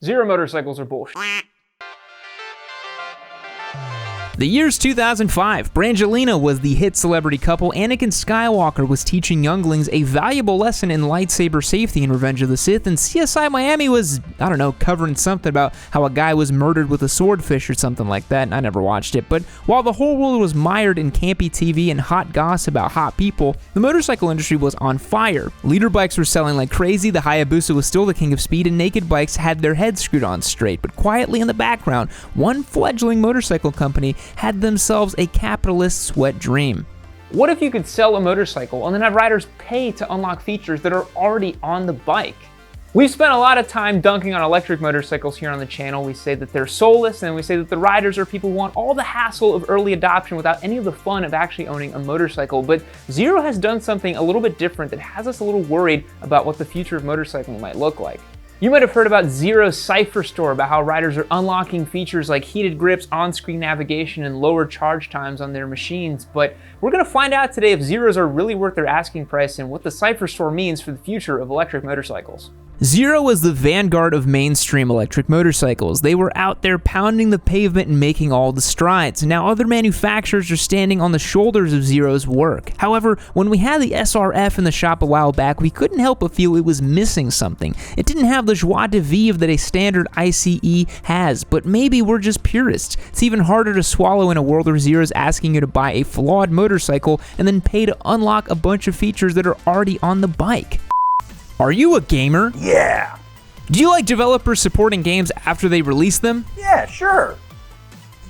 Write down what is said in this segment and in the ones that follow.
Zero motorcycles are bullshit. The year's 2005. Brangelina was the hit celebrity couple. Anakin Skywalker was teaching younglings a valuable lesson in lightsaber safety in Revenge of the Sith, and CSI Miami was, I don't know, covering something about how a guy was murdered with a swordfish or something like that, and I never watched it. But while the whole world was mired in campy TV and hot gossip about hot people, the motorcycle industry was on fire. Leader bikes were selling like crazy, the Hayabusa was still the king of speed, and naked bikes had their heads screwed on straight. But quietly in the background, one fledgling motorcycle company had themselves a capitalist's wet dream. What if you could sell a motorcycle and then have riders pay to unlock features that are already on the bike? We've spent a lot of time dunking on electric motorcycles here on the channel. We say that they're soulless, and we say that the riders are people who want all the hassle of early adoption without any of the fun of actually owning a motorcycle. But Zero has done something a little bit different that has us a little worried about what the future of motorcycling might look like. You might have heard about Zero's Cypher Store, about how riders are unlocking features like heated grips, on-screen navigation, and lower charge times on their machines, but we're going to find out today if Zeros are really worth their asking price and what the Cypher Store means for the future of electric motorcycles. Zero was the vanguard of mainstream electric motorcycles. They were out there pounding the pavement and making all the strides. Now other manufacturers are standing on the shoulders of Zero's work. However, when we had the SRF in the shop a while back, we couldn't help but feel it was missing something. It didn't have the joie de vivre that a standard ICE has, but maybe we're just purists. It's even harder to swallow in a world where Zero's asking you to buy a flawed motorcycle and then pay to unlock a bunch of features that are already on the bike. Are you a gamer? Yeah. Do you like developers supporting games after they release them? Yeah, sure.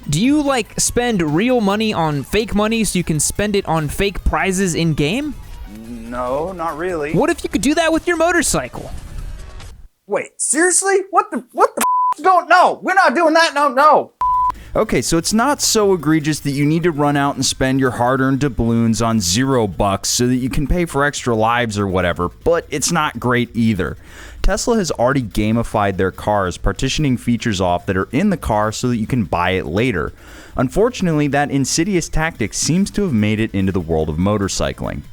Do you like spend real money on fake money so you can spend it on fake prizes in game? No, not really. What if you could do that with your motorcycle? Wait, seriously? What the f***? Don't, no, we're not doing that, no. Okay, so it's not so egregious that you need to run out and spend your hard-earned doubloons on $0 so that you can pay for extra lives or whatever, but it's not great either. Tesla has already gamified their cars, partitioning features off that are in the car so that you can buy it later. Unfortunately, that insidious tactic seems to have made it into the world of motorcycling.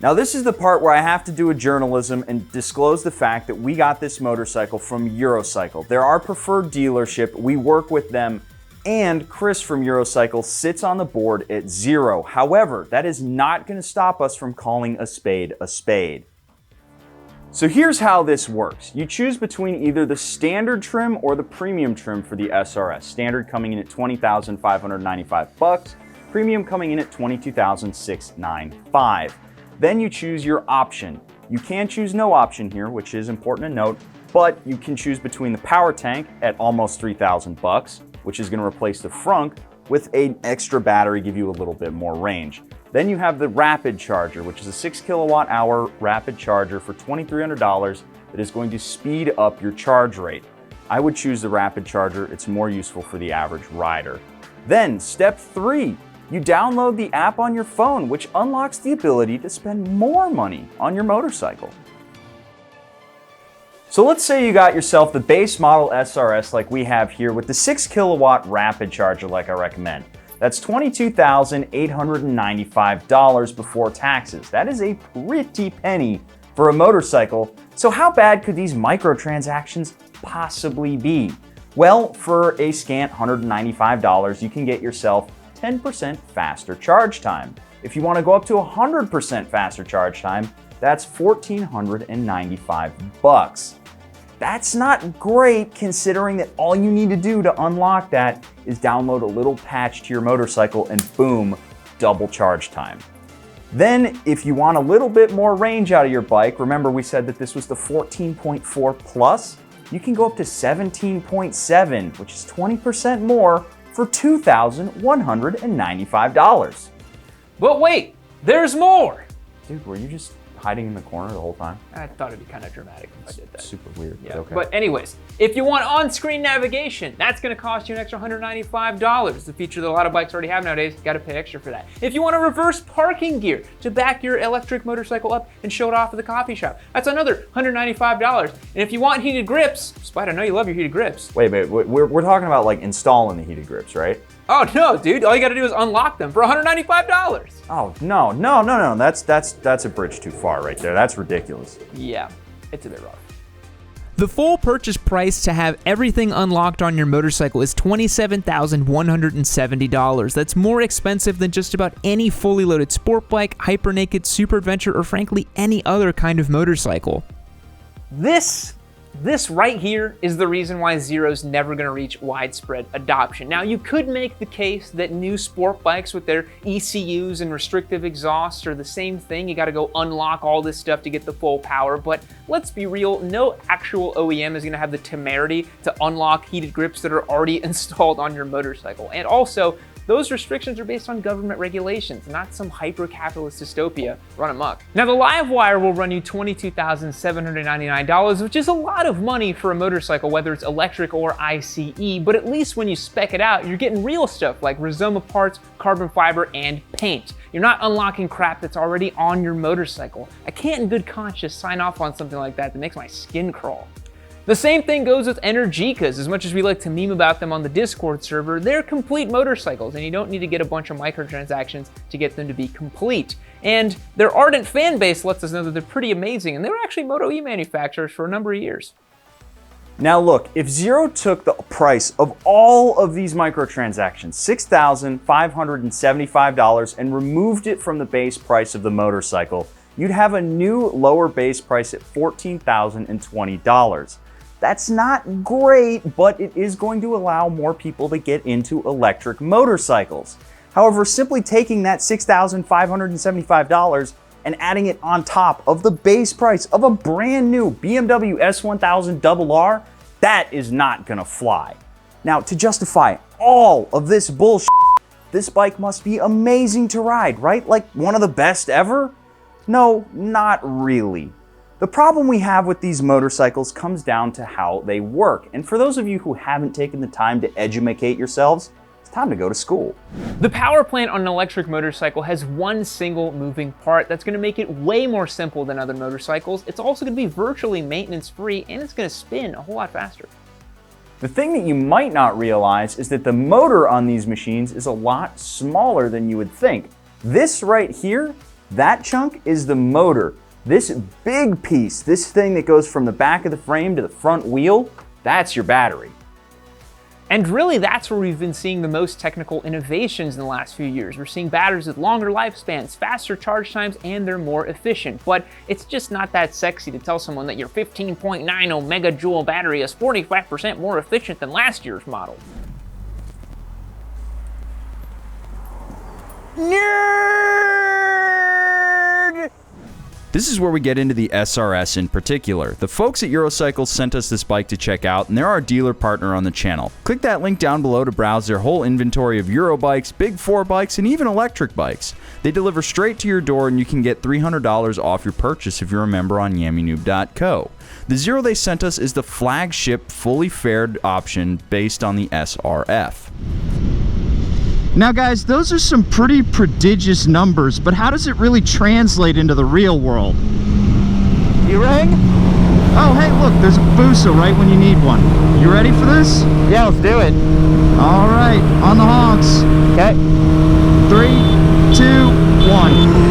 Now this is the part where I have to do a journalism and disclose the fact that we got this motorcycle from Eurocycle. They're our preferred dealership, we work with them, and Chris from Eurocycle sits on the board at Zero. However, that is not going to stop us from calling a spade a spade. So here's how this works. You choose between either the standard trim or the premium trim for the SRS. Standard coming in at $20,595, premium coming in at $22,695. Then you choose your option. You can choose no option here, which is important to note, but you can choose between the power tank at almost $3,000, which is going to replace the frunk with an extra battery, give you a little bit more range. Then you have the rapid charger, which is a 6 kilowatt hour rapid charger for $2,300 that is going to speed up your charge rate. I would choose the rapid charger. It's more useful for the average rider. Then step 3, you download the app on your phone, which unlocks the ability to spend more money on your motorcycle. So let's say you got yourself the base model SRS like we have here with the 6 kilowatt rapid charger like I recommend. That's $22,895 before taxes. That is a pretty penny for a motorcycle. So how bad could these microtransactions possibly be? Well, for a scant $195, you can get yourself 10% faster charge time. If you want to go up to 100% faster charge time, that's $1,495. That's not great considering that all you need to do to unlock that is download a little patch to your motorcycle and boom, double charge time. Then if you want a little bit more range out of your bike, remember we said that this was the 14.4 Plus, you can go up to 17.7, which is 20% more for $2,195. But wait, there's more! Dude, were you just hiding in the corner the whole time? I thought it'd be kind of dramatic if I did that. Super weird, Yeah. but okay. But anyways, if you want on-screen navigation, that's gonna cost you an extra $195. It's a feature that a lot of bikes already have nowadays. You gotta pay extra for that. If you want a reverse parking gear to back your electric motorcycle up and show it off at the coffee shop, that's another $195. And if you want heated grips, Spite, I know you love your heated grips. Wait, we're talking about like installing the heated grips, right? Oh no, dude, all you gotta do is unlock them for $195. Oh, no, that's a bridge too far right there. That's ridiculous. Yeah, it's a bit rough. The full purchase price to have everything unlocked on your motorcycle is $27,170. That's more expensive than just about any fully loaded sport bike, hyper naked, super adventure, or frankly any other kind of motorcycle. This right here is the reason why Zero's never gonna reach widespread adoption. Now, you could make the case that new sport bikes with their ECUs and restrictive exhausts are the same thing. You gotta go unlock all this stuff to get the full power, but let's be real, no actual OEM is gonna have the temerity to unlock heated grips that are already installed on your motorcycle. And also, those restrictions are based on government regulations, not some hyper-capitalist dystopia run amok. Now, the Livewire will run you $22,799, which is a lot of money for a motorcycle, whether it's electric or ICE, but at least when you spec it out, you're getting real stuff like Rizoma parts, carbon fiber, and paint. You're not unlocking crap that's already on your motorcycle. I can't in good conscience sign off on something like that makes my skin crawl. The same thing goes with Energicas. As much as we like to meme about them on the Discord server, they're complete motorcycles, and you don't need to get a bunch of microtransactions to get them to be complete. And their ardent fan base lets us know that they're pretty amazing, and they were actually Moto E manufacturers for a number of years. Now look, if Zero took the price of all of these microtransactions, $6,575, and removed it from the base price of the motorcycle, you'd have a new lower base price at $14,020. That's not great, but it is going to allow more people to get into electric motorcycles. However, simply taking that $6,575 and adding it on top of the base price of a brand new BMW S1000 RR, that is not gonna fly. Now, to justify all of this bullshit, this bike must be amazing to ride, right? Like one of the best ever? No, not really. The problem we have with these motorcycles comes down to how they work. And for those of you who haven't taken the time to edumacate yourselves, it's time to go to school. The power plant on an electric motorcycle has one single moving part that's gonna make it way more simple than other motorcycles. It's also gonna be virtually maintenance free, and it's gonna spin a whole lot faster. The thing that you might not realize is that the motor on these machines is a lot smaller than you would think. This right here, that chunk is the motor. This big piece, this thing that goes from the back of the frame to the front wheel, that's your battery. And really, that's where we've been seeing the most technical innovations in the last few years. We're seeing batteries with longer lifespans, faster charge times, and they're more efficient. But it's just not that sexy to tell someone that your 15.9 megajoule battery is 45% more efficient than last year's model. Nerd! This is where we get into the SRS in particular. The folks at Eurocycles sent us this bike to check out, and they're our dealer partner on the channel. Click that link down below to browse their whole inventory of Euro bikes, Big 4 bikes, and even electric bikes. They deliver straight to your door, and you can get $300 off your purchase if you're a member on yammynoob.co. The Zero they sent us is the flagship, fully fared option based on the SRF. Now guys, those are some pretty prodigious numbers, but how does it really translate into the real world? You rang? Oh hey, look, there's a Busa right when you need one. You ready for this? Yeah, let's do it. All right, on the honks. Okay. 3, 2, 1.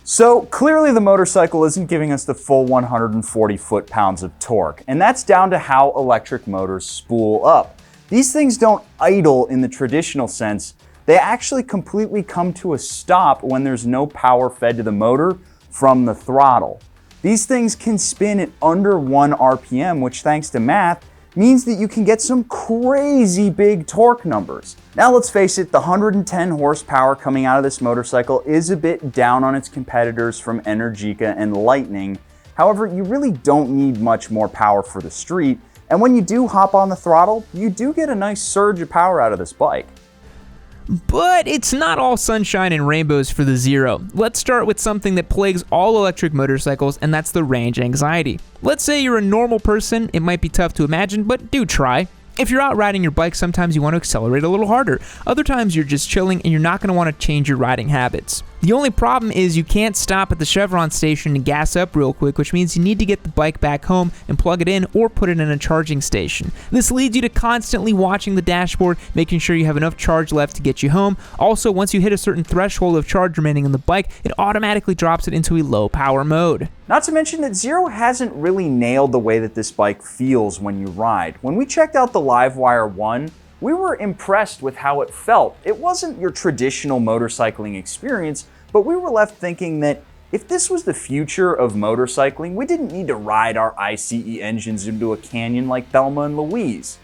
So clearly the motorcycle isn't giving us the full 140 foot-pounds of torque, and that's down to how electric motors spool up. These things don't idle in the traditional sense. They actually completely come to a stop when there's no power fed to the motor from the throttle. These things can spin at under 1 RPM, which thanks to math, means that you can get some crazy big torque numbers. Now let's face it, the 110 horsepower coming out of this motorcycle is a bit down on its competitors from Energica and Lightning. However, you really don't need much more power for the street, and when you do hop on the throttle, you do get a nice surge of power out of this bike. But it's not all sunshine and rainbows for the Zero. Let's start with something that plagues all electric motorcycles, and that's the range anxiety. Let's say you're a normal person, it might be tough to imagine, but do try. If you're out riding your bike, sometimes you want to accelerate a little harder. Other times you're just chilling and you're not going to want to change your riding habits. The only problem is you can't stop at the Chevron station and gas up real quick, which means you need to get the bike back home and plug it in or put it in a charging station. This leads you to constantly watching the dashboard, making sure you have enough charge left to get you home. Also, once you hit a certain threshold of charge remaining on the bike, it automatically drops it into a low power mode. Not to mention that Zero hasn't really nailed the way that this bike feels when you ride. When we checked out the Livewire 1, we were impressed with how it felt. It wasn't your traditional motorcycling experience, but we were left thinking that if this was the future of motorcycling, we didn't need to ride our ICE engines into a canyon like Thelma and Louise.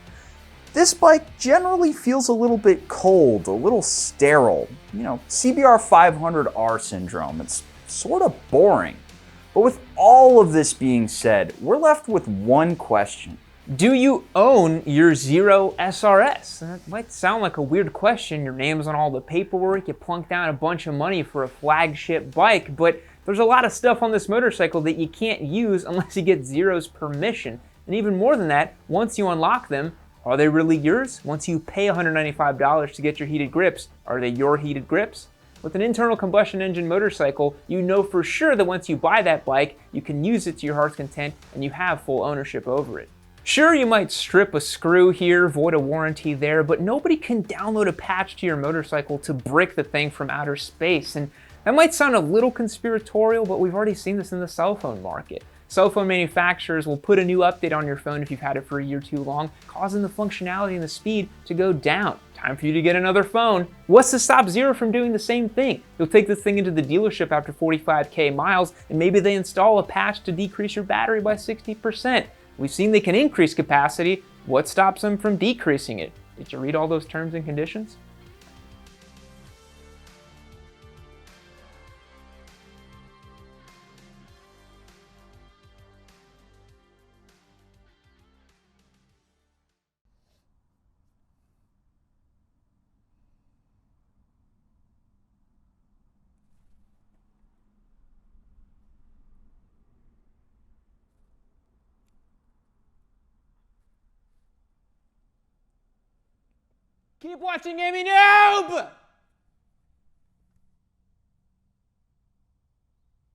This bike generally feels a little bit cold, a little sterile. You know, CBR 500R syndrome. It's sort of boring. But with all of this being said, we're left with one question. Do you own your Zero SRS? That might sound like a weird question. Your name's on all the paperwork, you plunk down a bunch of money for a flagship bike, but there's a lot of stuff on this motorcycle that you can't use unless you get Zero's permission. And even more than that, once you unlock them, are they really yours? Once you pay $195 to get your heated grips, are they your heated grips? With an internal combustion engine motorcycle, you know for sure that once you buy that bike, you can use it to your heart's content and you have full ownership over it. Sure, you might strip a screw here, void a warranty there, but nobody can download a patch to your motorcycle to brick the thing from outer space. And that might sound a little conspiratorial, but we've already seen this in the cell phone market. Cell phone manufacturers will put a new update on your phone if you've had it for a year too long, causing the functionality and the speed to go down. Time for you to get another phone. What's to stop Zero from doing the same thing? You'll take this thing into the dealership after 45K miles, and maybe they install a patch to decrease your battery by 60%. We've seen they can increase capacity. What stops them from decreasing it? Did you read all those terms and conditions? Keep watching Amy Noob!